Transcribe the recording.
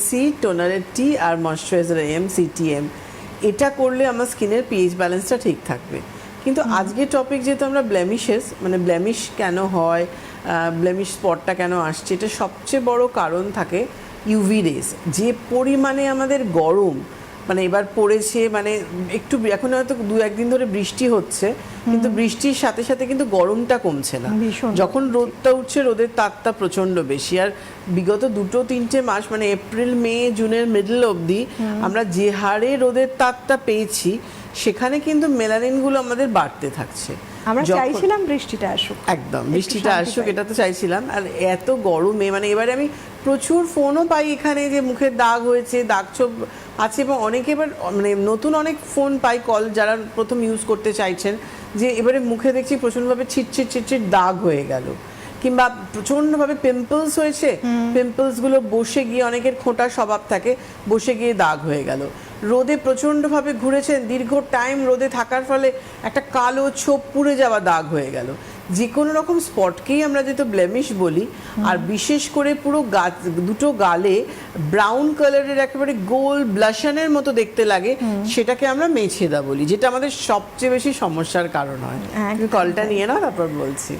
C টোনারের টি আর moisturiser M CTM, এটা করলে আমার স্কিনের পিএইচ ব্যালেন্সটা ঠিক থাকবে। কিন্তু আজকের টপিক যেহেতু আমরা ব্লেমিশেস, মানে ব্লেমিশ কেন হয়, ব্লেমিশ স্পটটা কেন আসছে, এটা সবচেয়ে বড় কারণ থাকে ইউভি রেস। যে পরিমাণে আমাদের গরম মানে এবার পড়েছে, মানে একটু এখন হয়তো 2-1 দিন ধরে বৃষ্টি হচ্ছে, কিন্তু বৃষ্টির সাথে সাথে কিন্তু গরমটা কমছে না। যখন রোদটা উঠছে রোদের তাপটা প্রচণ্ড বেশি। আর বিগত 2-3 মাস মানে এপ্রিল মে জুনের মিডল অবধি আমরা যে হারে রোদের তাপটা পেয়েছি, সেখানে কিন্তু মেলানিনগুলো আমাদের বাড়তে থাকছে। আমরা চাইছিলাম বৃষ্টিটা আসুক, একদম বৃষ্টিটা আসুক, এটা তো চাইছিলাম। আর এত গরমে মানে এবারে আমি প্রচুর ফোনও পাই এখানে যে মুখের দাগ হয়েছে, দাগ ছোপ আছে, এবং অনেকে এবার মানে নতুন অনেক ফোন পাই কল, যারা প্রথম ইউজ করতে চাইছেন, যে এবারে মুখে দেখছি প্রচণ্ডভাবে ছিটছিট দাগ হয়ে গেল, কিংবা প্রচণ্ডভাবে পিম্পলস হয়েছে, পিম্পলসগুলো বসে গিয়ে, অনেকের খোঁটা স্বভাব থাকে, বসে গিয়ে দাগ হয়ে গেল। রোদে প্রচণ্ডভাবে ঘুরেছেন, দীর্ঘ টাইম রোদে থাকার ফলে একটা কালো ছোপ পুড়ে যাওয়া দাগ হয়ে গেল। যে কোনো রকম স্পটকেই আমরা যেহেতু ব্লেমিশ বলি। আর বিশেষ করে পুরো দুটো গালে ব্রাউন কালারের একেবারে গোল ব্লাশনের মতো দেখতে লাগে, সেটাকে আমরা মেছেদা বলি, যেটা আমাদের সবচেয়ে বেশি সমস্যার কারণ হয়। কলটা নিয়ে নাও, তারপর বলছি।